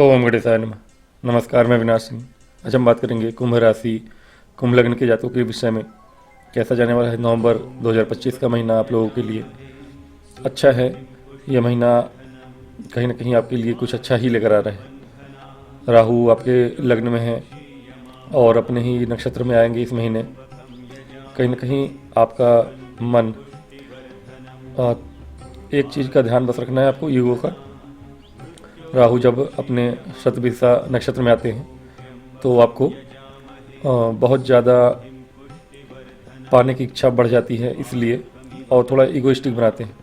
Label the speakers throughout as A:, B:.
A: ओम गणेशाय नमः। नमस्कार, मैं विनाश सिंह। आज हम बात करेंगे कुंभ राशि, कुंभ लग्न के जातकों के विषय में। कैसा जाने वाला है नवंबर 2025 का महीना आप लोगों के लिए। अच्छा है, यह महीना कहीं ना कहीं आपके लिए कुछ अच्छा ही लेकर आ रहा है। राहु आपके लग्न में है और अपने ही नक्षत्र में आएंगे इस महीने। कहीं ना कहीं आपका मन अ, एक चीज़ का ध्यान बस रखना है आपको, ईगो का। राहु जब अपने शतभिषा नक्षत्र में आते हैं तो आपको बहुत ज़्यादा पाने की इच्छा बढ़ जाती है, इसलिए और थोड़ा इगोइस्टिक बनाते हैं।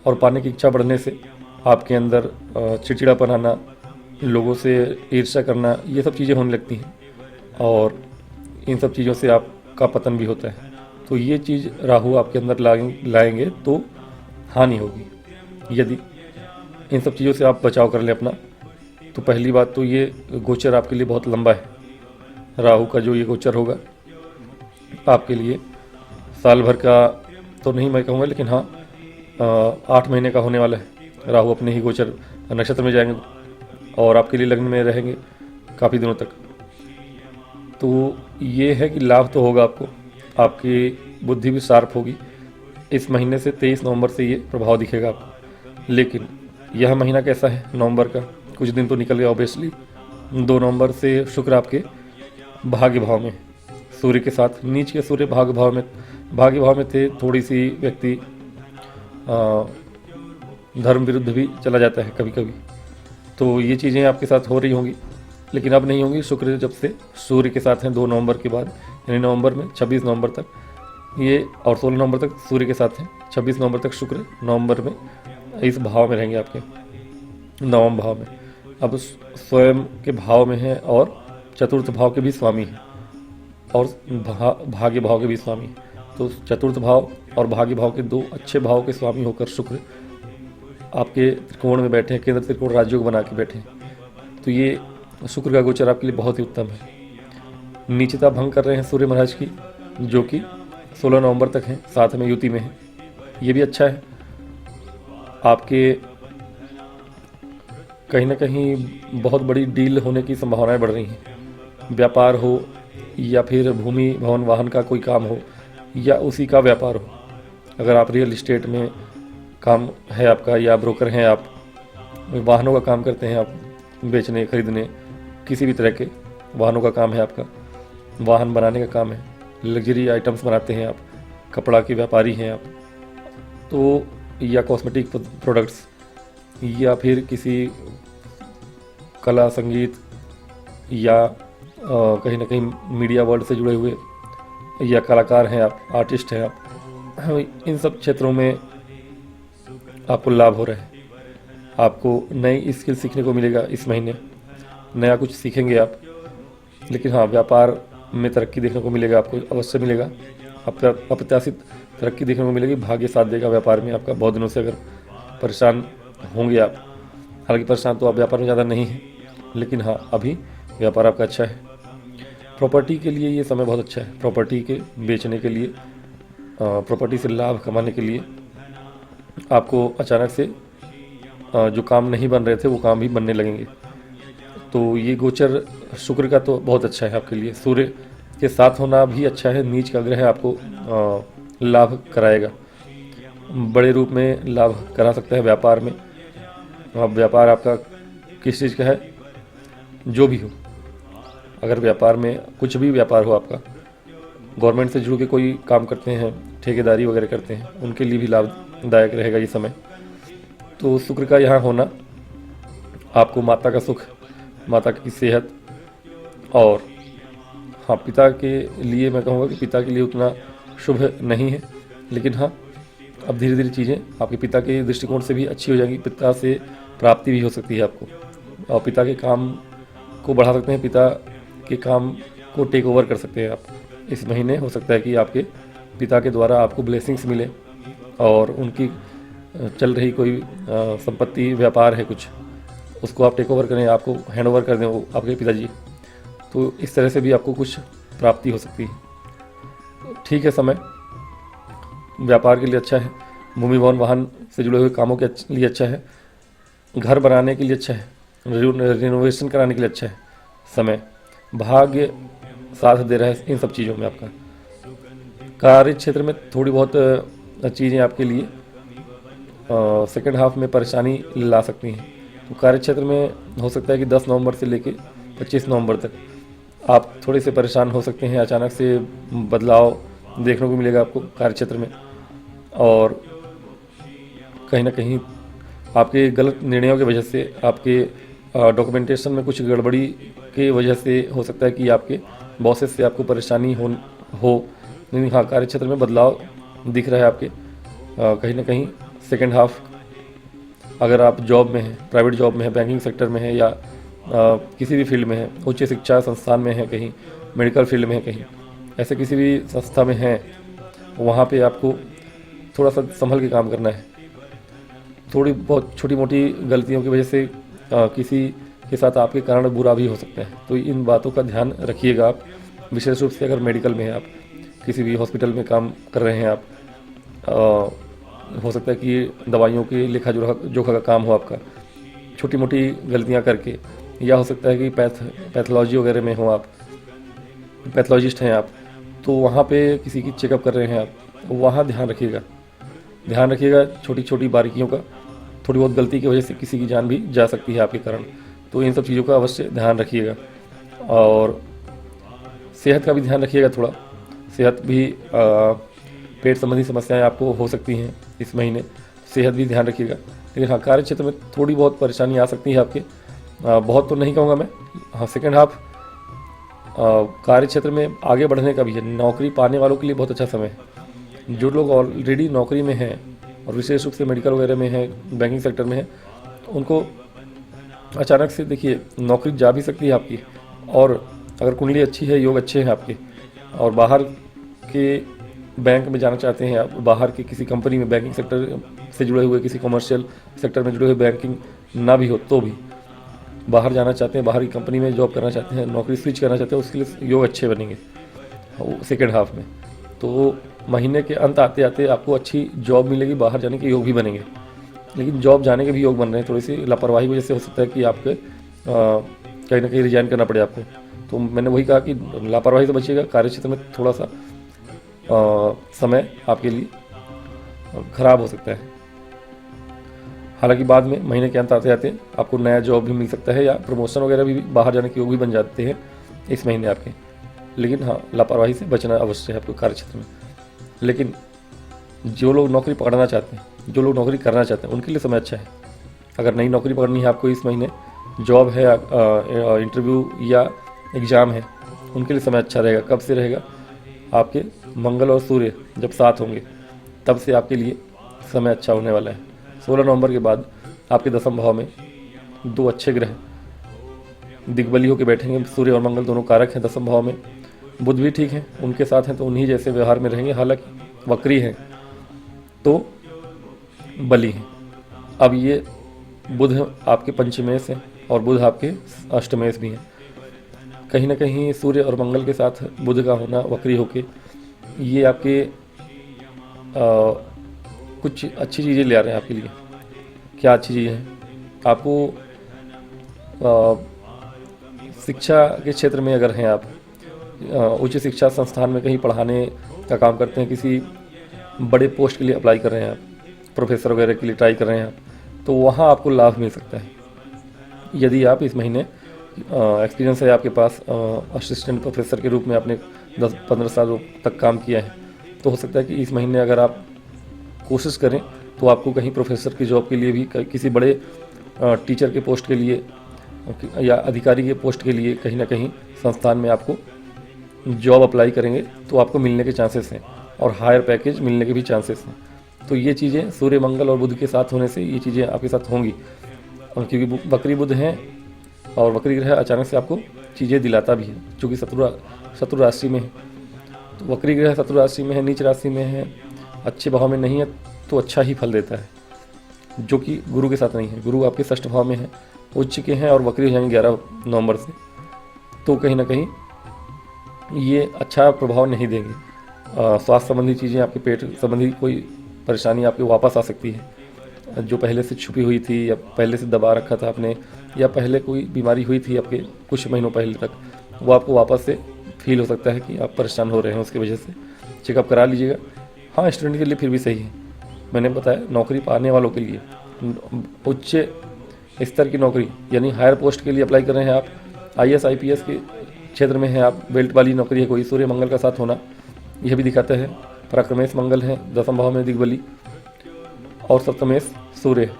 A: और पाने की इच्छा बढ़ने से आपके अंदर चिड़चिड़ापन आना, लोगों से ईर्ष्या करना, ये सब चीज़ें होने लगती हैं और इन सब चीज़ों से आपका पतन भी होता है। तो ये चीज़ राहु आपके अंदर लाएंगे तो हानि होगी। यदि इन सब चीज़ों से आप बचाव कर लें अपना, तो पहली बात तो ये गोचर आपके लिए बहुत लंबा है। राहु का जो ये गोचर होगा आपके लिए साल भर का तो नहीं मैं कहूँगा, लेकिन हाँ 8 महीने का होने वाला है। राहु अपने ही गोचर नक्षत्र में जाएंगे और आपके लिए लग्न में रहेंगे काफ़ी दिनों तक। तो ये है कि लाभ तो होगा आपको, आपकी बुद्धि भी शार्प होगी। इस महीने से 23 नवंबर से ये प्रभाव दिखेगा आपको। लेकिन यह महीना कैसा है नवंबर का, कुछ दिन तो निकल गया ऑब्वियसली। 2 नवंबर से शुक्र आपके भाग्य भाव में सूर्य के साथ, नीच के सूर्य भाग्य भाव में थे। थोड़ी सी व्यक्ति धर्म विरुद्ध भी चला जाता है कभी कभी, तो ये चीज़ें आपके साथ हो रही होंगी, लेकिन अब नहीं होंगी। शुक्र जब से सूर्य के साथ हैं 2 नवंबर के बाद, यानी नवंबर में 26 नवंबर तक ये, और 16 नवंबर तक सूर्य के साथ हैं। 26 नवंबर तक शुक्र नवंबर में इस भाव में रहेंगे आपके, नवम भाव में। अब स्वयं के भाव में है और चतुर्थ भाव के भी स्वामी हैं और भाग्य भाव के भी स्वामी हैं। तो चतुर्थ भाव और भाग्य भाव के 2 अच्छे भाव के स्वामी होकर शुक्र आपके त्रिकोण में बैठे हैं, केंद्र त्रिकोण राजयोग बना के बैठे हैं। तो ये शुक्र का गोचर आपके लिए बहुत ही उत्तम है। नीचता भंग कर रहे हैं सूर्य महाराज की, जो कि 16 नवंबर तक है, साथ में युति में है। ये भी अच्छा है। आपके कहीं ना कहीं बहुत बड़ी डील होने की संभावनाएं बढ़ रही हैं। व्यापार हो या फिर भूमि भवन वाहन का कोई काम हो या उसी का व्यापार हो। अगर आप रियल इस्टेट में काम है आपका, या ब्रोकर हैं आप, वाहनों का काम करते हैं आप, बेचने खरीदने किसी भी तरह के वाहनों का काम है आपका, वाहन बनाने का काम है, लग्जरी आइटम्स बनाते हैं आप, कपड़ा के व्यापारी हैं आप, तो या कॉस्मेटिक प्रोडक्ट्स, या फिर किसी कला संगीत या कहीं ना कहीं मीडिया वर्ल्ड से जुड़े हुए या कलाकार हैं आप, आर्टिस्ट हैं आप, इन सब क्षेत्रों में आपको लाभ हो रहा है। आपको नई स्किल सीखने को मिलेगा इस महीने, नया कुछ सीखेंगे आप। लेकिन हाँ, व्यापार में तरक्की देखने को मिलेगा, आपको अवश्य मिलेगा। अप्रत्याशित तरक्की देखने को मिलेगी, भाग्य साथ देगा व्यापार में आपका। बहुत दिनों से अगर परेशान होंगे आप, हालांकि परेशान तो आप व्यापार में ज़्यादा नहीं हैं, लेकिन हाँ अभी व्यापार आपका अच्छा है। प्रॉपर्टी के लिए ये समय बहुत अच्छा है, प्रॉपर्टी के बेचने के लिए, प्रॉपर्टी से लाभ कमाने के लिए। आपको अचानक से जो काम नहीं बन रहे थे वो काम भी बनने लगेंगे। तो ये गोचर शुक्र का तो बहुत अच्छा है आपके लिए। सूर्य के साथ होना भी अच्छा है, नीच का ग्रह आपको लाभ कराएगा, बड़े रूप में लाभ करा सकता है व्यापार में। अब व्यापार आपका किस चीज़ का है, जो भी हो, अगर व्यापार में कुछ भी व्यापार हो आपका, गवर्नमेंट से जुड़ के कोई काम करते हैं, ठेकेदारी वगैरह करते हैं, उनके लिए भी लाभदायक रहेगा ये समय। तो शुक्र का यहाँ होना आपको माता का सुख, माता की सेहत, और हाँ पिता के लिए मैं कहूँगा कि पिता के लिए उतना शुभ नहीं है, लेकिन हाँ अब धीरे धीरे चीज़ें आपके पिता के दृष्टिकोण से भी अच्छी हो जाएंगी। पिता से प्राप्ति भी हो सकती है आपको, और पिता के काम को बढ़ा सकते हैं, पिता के काम को टेक ओवर कर सकते हैं आप। इस महीने हो सकता है कि आपके पिता के द्वारा आपको ब्लेसिंग्स मिले और उनकी चल रही कोई संपत्ति व्यापार है कुछ, उसको आप टेक ओवर करें, आपको हैंड ओवर कर दें वो आपके पिताजी। तो इस तरह से भी आपको कुछ प्राप्ति हो सकती है। ठीक है, समय व्यापार के लिए अच्छा है, भूमि भवन वाहन से जुड़े हुए कामों के लिए अच्छा है, घर बनाने के लिए अच्छा है। रिनोवेशन कराने के लिए अच्छा है समय। भाग्य साथ दे रहा है इन सब चीज़ों में आपका। कार्य क्षेत्र में थोड़ी बहुत चीज़ें आपके लिए सेकेंड हाफ में परेशानी ला सकती हैं। तो कार्य क्षेत्र में हो सकता है कि 10 नवंबर से लेकर 25 नवंबर तक आप थोड़े से परेशान हो सकते हैं। अचानक से बदलाव देखने को मिलेगा आपको कार्य क्षेत्र में, और कहीं ना कहीं आपके गलत निर्णयों की वजह से, आपके डॉक्यूमेंटेशन में कुछ गड़बड़ी की वजह से हो सकता है कि आपके बॉसेस से आपको परेशानी हो। लेकिन हाँ, कार्य क्षेत्र में बदलाव दिख रहा है आपके कहीं ना कहीं सेकेंड हाफ। अगर आप जॉब में हैं, प्राइवेट जॉब में है, बैंकिंग सेक्टर में है, या किसी भी फील्ड में है, उच्च शिक्षा संस्थान में है, कहीं मेडिकल फील्ड में है, कहीं ऐसे किसी भी संस्था में है, वहाँ पे आपको थोड़ा सा संभल के काम करना है। थोड़ी बहुत छोटी मोटी गलतियों की वजह से किसी के साथ आपके कारण बुरा भी हो सकता है। तो इन बातों का ध्यान रखिएगा आप, विशेष रूप से अगर मेडिकल में है, आप किसी भी हॉस्पिटल में काम कर रहे हैं, आप हो सकता है कि दवाइयों की लेखा जोखा का काम हो आपका, छोटी मोटी गलतियां करके, या हो सकता है कि पैथोलॉजी वगैरह में हो, आप पैथोलॉजिस्ट हैं आप, तो वहाँ पे किसी की चेकअप कर रहे हैं आप, वहाँ ध्यान रखिएगा छोटी छोटी बारीकियों का। थोड़ी बहुत गलती की वजह से किसी की जान भी जा सकती है आपके कारण। तो इन सब चीज़ों का अवश्य ध्यान रखिएगा, और सेहत का भी ध्यान रखिएगा थोड़ा। सेहत भी पेट संबंधी समस्याएं आपको हो सकती हैं इस महीने, सेहत भी ध्यान रखिएगा। लेकिन हाँ, कार्य क्षेत्र में थोड़ी बहुत परेशानी आ सकती है आपके, बहुत तो नहीं कहूँगा मैं। हाँ, सेकेंड हाफ कार्य क्षेत्र में आगे बढ़ने का भी है। नौकरी पाने वालों के लिए बहुत अच्छा समय है। जो लोग ऑलरेडी नौकरी में हैं और विशेष रूप से मेडिकल वगैरह में है, बैंकिंग सेक्टर में है, उनको अचानक से देखिए नौकरी जा भी सकती है आपकी। और अगर कुंडली अच्छी है, योग अच्छे हैं आपके, और बाहर के बैंक में जाना चाहते हैं आप, बाहर की किसी कंपनी में बैंकिंग सेक्टर से जुड़े हुए, किसी कमर्शियल सेक्टर में जुड़े हुए, बैंकिंग ना भी हो तो भी बाहर जाना चाहते हैं, बाहर की कंपनी में जॉब करना चाहते हैं, नौकरी स्विच करना चाहते हैं, उसके लिए योग अच्छे बनेंगे सेकेंड हाफ में। तो महीने के अंत आते आते आपको अच्छी जॉब मिलेगी, बाहर जाने के योग भी बनेंगे। लेकिन जॉब जाने के भी योग बन रहे हैं, थोड़ी सी लापरवाही की वजह से हो सकता है कि आपके कहीं ना कहीं रिजाइन करना पड़े आपको। तो मैंने वही कहा कि लापरवाही से बचिएगा। कार्य क्षेत्र में थोड़ा सा समय आपके लिए खराब हो सकता है। हालांकि बाद में महीने के अंत आते आते आपको नया जॉब भी मिल सकता है, या प्रमोशन वगैरह भी बाहर जाने के योग भी बन जाते हैं इस महीने आपके। लेकिन हाँ, लापरवाही से बचना अवश्य है आपको कार्य क्षेत्र में। लेकिन जो लोग नौकरी पकड़ना चाहते हैं, जो लोग नौकरी करना चाहते हैं, उनके लिए समय अच्छा है। अगर नई नौकरी पकड़नी है आपको इस महीने, जॉब है, इंटरव्यू या एग्ज़ाम है, उनके लिए समय अच्छा रहेगा। कब से रहेगा? आपके मंगल और सूर्य जब साथ होंगे तब से आपके लिए समय अच्छा होने वाला है। 16 नवंबर के बाद आपके 10वें भाव में दो अच्छे ग्रह दिग्बली होकर बैठेंगे। सूर्य और मंगल दोनों कारक हैं 10वें भाव में। बुध भी ठीक है, उनके साथ हैं तो उन्हीं जैसे व्यवहार में रहेंगे। हालांकि वक्री हैं तो बली हैं। अब ये बुध आपके पंचमेश हैं और बुध आपके अष्टमेश भी हैं। कहीं ना कहीं सूर्य और मंगल के साथ बुध का होना वक्री होके ये आपके कुछ अच्छी चीज़ें ले आ रहे हैं आपके लिए। क्या अच्छी चीज़ें हैं? आपको शिक्षा के क्षेत्र में अगर हैं आप, उच्च शिक्षा संस्थान में कहीं पढ़ाने का काम करते हैं, किसी बड़े पोस्ट के लिए अप्लाई कर रहे हैं आप, प्रोफेसर वगैरह के लिए ट्राई कर रहे हैं आप, तो वहाँ आपको लाभ मिल सकता है। यदि आप इस महीने एक्सपीरियंस है आपके पास, असिस्टेंट प्रोफेसर के रूप में आपने 10-15 साल तक काम किया है, तो हो सकता है कि इस महीने अगर आप कोशिश करें तो आपको कहीं प्रोफेसर की जॉब के लिए भी, किसी बड़े टीचर के पोस्ट के लिए या अधिकारी के पोस्ट के लिए कहीं ना कहीं संस्थान में आपको जॉब अप्लाई करेंगे तो आपको मिलने के चांसेस हैं, और हायर पैकेज मिलने के भी चांसेस हैं। तो ये चीज़ें सूर्य मंगल और बुध के साथ होने से ये चीज़ें आपके साथ होंगी। और क्योंकि वक्री बुध हैं और वक्री ग्रह अचानक से आपको चीज़ें दिलाता भी है, चूँकि शत्रु राशि में है। तो वक्री ग्रह शत्रु राशि में है, नीच राशि में है, अच्छे भाव में नहीं है, तो अच्छा ही फल देता है, जो कि गुरु के साथ नहीं है। गुरु आपके षष्ठ भाव में है, उच्च के हैं और वक्री हो जाएंगे 11 नवंबर से, तो कहीं ना कहीं ये अच्छा प्रभाव नहीं देंगे। स्वास्थ्य संबंधी चीज़ें, आपके पेट संबंधी कोई परेशानी आपके वापस आ सकती है, जो पहले से छुपी हुई थी या पहले से दबा रखा था आपने, या पहले कोई बीमारी हुई थी आपके कुछ महीनों पहले तक, वो आपको वापस से फील हो सकता है कि आप परेशान हो रहे हैं, उसकी वजह से चेकअप करा लीजिएगा। हाँ, स्टूडेंट के लिए फिर भी सही है, मैंने बताया नौकरी पाने वालों के लिए, उच्च स्तर की नौकरी यानी हायर पोस्ट के लिए अप्लाई कर रहे हैं आप, IAS IPS के क्षेत्र में हैं आप, बेल्ट वाली नौकरी है कोई, सूर्य मंगल का साथ होना यह भी दिखाता है। पराक्रमेश मंगल है दसम भाव में दिग्बली, और सप्तमेश सूर्य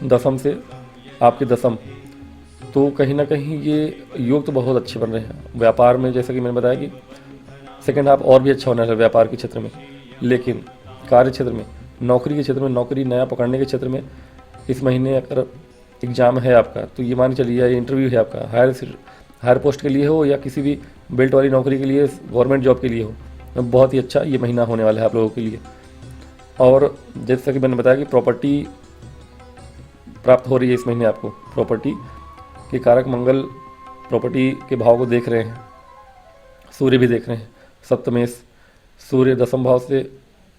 A: दसम से आपके दसम, तो कहीं ना कहीं ये योग तो बहुत अच्छे बन रहे हैं। व्यापार में जैसा कि मैंने बताया कि सेकंड हाफ और भी अच्छा होना है व्यापार के क्षेत्र में, लेकिन कार्य क्षेत्र में, नौकरी के क्षेत्र में, नौकरी नया पकड़ने के क्षेत्र में इस महीने अगर एग्ज़ाम है आपका, तो ये मान के चलिए, ये इंटरव्यू है आपका, हायर पोस्ट के लिए हो या किसी भी बेल्ट वाली नौकरी के लिए, गवर्नमेंट जॉब के लिए हो, तो बहुत ही अच्छा ये महीना होने वाला है आप लोगों के लिए। और जैसा कि मैंने बताया कि प्रॉपर्टी प्राप्त हो रही है इस महीने आपको, प्रॉपर्टी के कारक मंगल प्रॉपर्टी के भाव को देख रहे हैं, सूर्य भी देख रहे हैं, सप्तमेश सूर्य दसम भाव से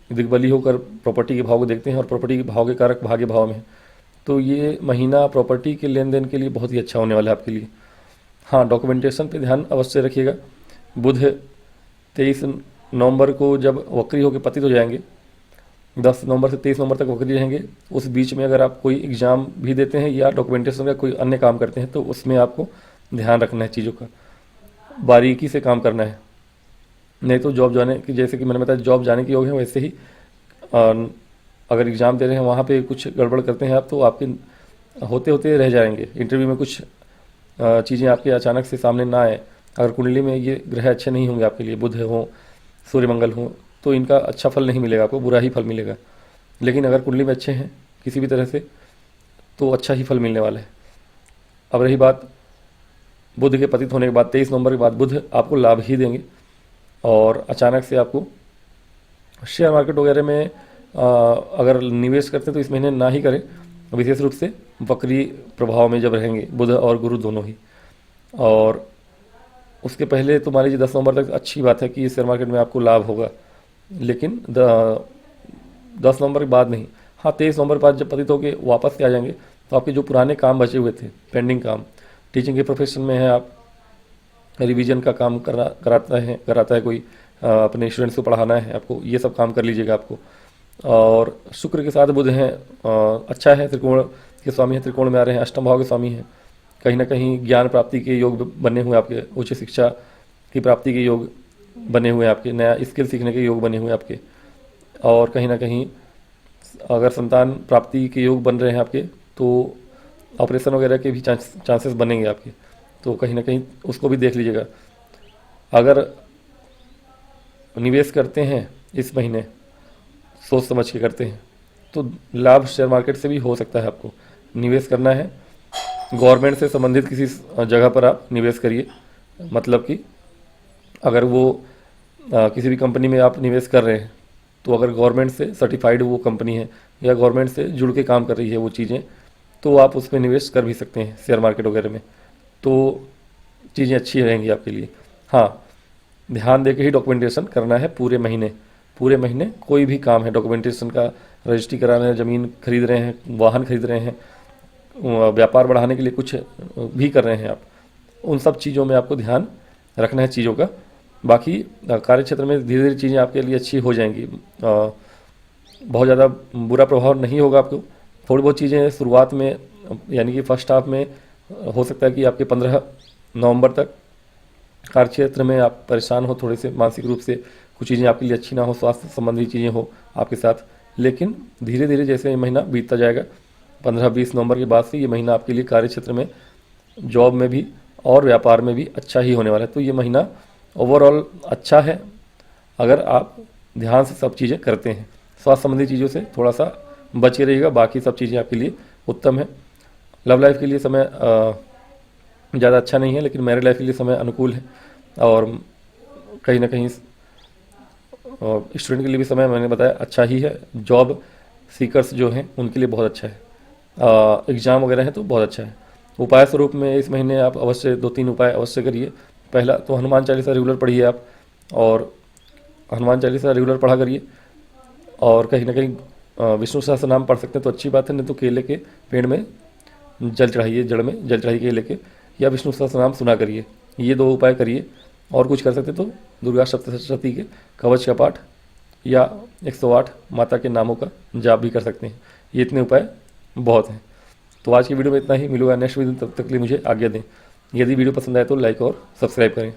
A: दिग्बली होकर प्रॉपर्टी के भाव को देखते हैं, और प्रॉपर्टी के भाव के कारक भाग्य भाव में है, तो ये महीना प्रॉपर्टी के लेन देन के लिए बहुत ही अच्छा होने वाला है आपके लिए। हाँ, डॉक्यूमेंटेशन पे ध्यान अवश्य रखिएगा। बुध 23 नवंबर को जब वक्री होकर पतित हो जाएंगे, 10 नवंबर से 23 नवंबर तक वक्री रहेंगे, उस बीच में अगर आप कोई एग्ज़ाम भी देते हैं या डॉक्यूमेंटेशन का कोई अन्य काम करते हैं, तो उसमें आपको ध्यान रखना है, चीज़ों का बारीकी से काम करना है, नहीं तो जॉब जाने की, जैसे कि मैंने बताया जॉब जाने की योग है, वैसे ही अगर एग्ज़ाम दे रहे हैं वहाँ पे कुछ गड़बड़ करते हैं आप, तो आपके होते होते रह जाएंगे, इंटरव्यू में कुछ चीज़ें आपके अचानक से सामने ना आए। अगर कुंडली में ये ग्रह अच्छे नहीं होंगे आपके लिए, बुध हो, सूर्य मंगल हो, तो इनका अच्छा फल नहीं मिलेगा आपको, बुरा ही फल मिलेगा। लेकिन अगर कुंडली में अच्छे हैं किसी भी तरह से, तो अच्छा ही फल मिलने वाला है। अब रही बात बुध के पतित होने के बाद, 23 नवंबर के बाद बुध आपको लाभ ही देंगे, और अचानक से आपको शेयर मार्केट वगैरह में अगर निवेश करते हैं तो इस महीने ना ही करें, विशेष रूप से वक्री प्रभाव में जब रहेंगे बुध और गुरु दोनों ही। और उसके पहले तो मान लीजिए 10 नवंबर तक अच्छी बात है कि शेयर मार्केट में आपको लाभ होगा, लेकिन 10 नवंबर के बाद नहीं। हाँ, 23 नवंबर के बाद जब पतित होकर वापस आ जाएंगे, तो आपके जो पुराने काम बचे हुए थे, पेंडिंग काम, टीचिंग के प्रोफेशन में है आप, रिवीजन का काम कराता है कोई, अपने स्टूडेंट्स को पढ़ाना है आपको, ये सब काम कर लीजिएगा आपको। और शुक्र के साथ बुध हैं, अच्छा है, त्रिकोण के स्वामी हैं, त्रिकोण में आ रहे हैं, अष्टम भाव के स्वामी हैं, कहीं ना कहीं ज्ञान प्राप्ति के योग बने हुए आपके, उच्च शिक्षा की प्राप्ति के योग बने हुए आपके, नया स्किल सीखने के योग बने हुए आपके, और कहीं ना कहीं अगर संतान प्राप्ति के योग बन रहे हैं आपके, तो ऑपरेशन वगैरह के भी चांसेस बनेंगे आपके, तो कहीं ना कहीं उसको भी देख लीजिएगा। अगर निवेश करते हैं इस महीने, सोच समझ के करते हैं, तो लाभ शेयर मार्केट से भी हो सकता है। आपको निवेश करना है, गवर्नमेंट से संबंधित किसी जगह पर आप निवेश करिए, मतलब कि अगर वो किसी भी कंपनी में आप निवेश कर रहे हैं, तो अगर गवर्नमेंट से सर्टिफाइड वो कंपनी है या गवर्नमेंट से जुड़ के काम कर रही है वो चीज़ें, तो आप उसमें निवेश कर भी सकते हैं शेयर मार्केट वगैरह में, तो चीज़ें अच्छी रहेंगी आपके लिए। हाँ, ध्यान दे के ही डॉक्यूमेंटेशन करना है पूरे महीने कोई भी काम है डॉक्यूमेंटेशन का, रजिस्ट्री करा रहे हैं, ज़मीन खरीद रहे हैं, वाहन खरीद रहे हैं, व्यापार बढ़ाने के लिए कुछ भी कर रहे हैं आप, उन सब चीज़ों में आपको ध्यान रखना है चीज़ों का। बाकी कार्य क्षेत्र में धीरे धीरे चीज़ें आपके लिए अच्छी हो जाएंगी, बहुत ज़्यादा बुरा प्रभाव नहीं होगा आपको। थोड़ी बहुत चीज़ें शुरुआत में, यानी कि फर्स्ट हाफ में हो सकता है कि आपके 15 नवंबर तक कार्य क्षेत्र में आप परेशान हो थोड़े से, मानसिक रूप से कुछ चीज़ें आपके लिए अच्छी ना हो, स्वास्थ्य संबंधी चीज़ें हो आपके साथ, लेकिन धीरे धीरे जैसे ये महीना बीतता जाएगा, 15-20 नवंबर के बाद से ये महीना आपके लिए कार्य क्षेत्र में, जॉब में भी और व्यापार में भी अच्छा ही होने वाला है। तो ये महीना ओवरऑल अच्छा है अगर आप ध्यान से सब चीज़ें करते हैं। स्वास्थ्य संबंधी चीज़ों से थोड़ा सा बच के रहिएगा, बाकी सब चीज़ें आपके लिए उत्तम है। लव लाइफ के लिए समय ज़्यादा अच्छा नहीं है, लेकिन मैरिड लाइफ के लिए समय अनुकूल है, और कहीं ना कहीं स्टूडेंट के लिए भी समय मैंने बताया अच्छा ही है। जॉब सीकर्स जो हैं उनके लिए बहुत अच्छा है, एग्ज़ाम वगैरह है तो बहुत अच्छा है। उपाय स्वरूप में इस महीने आप अवश्य 2-3 उपाय अवश्य करिए। पहला तो हनुमान चालीसा रेगुलर पढ़िए आप, और हनुमान चालीसा रेगुलर पढ़ा करिए, और कहीं ना कहीं विष्णु सहस्त्र नाम पढ़ सकते हैं तो अच्छी बात है, नहीं तो केले के पेड़ में जल चढ़ाइए, जड़ में जल चढ़ाई के लेके, या विष्णु सहस्त्रनाम सुना करिए। ये 2 उपाय करिए। और कुछ कर सकते तो दुर्गा सप्तशती के कवच का पाठ या 108 माता के नामों का जाप भी कर सकते हैं। ये इतने उपाय बहुत हैं। तो आज की वीडियो में इतना ही। मिलूंगा नेक्स्ट वीडियो, तब तक के लिए मुझे आज्ञा दें। यदि वीडियो पसंद आए तो लाइक और सब्सक्राइब करें।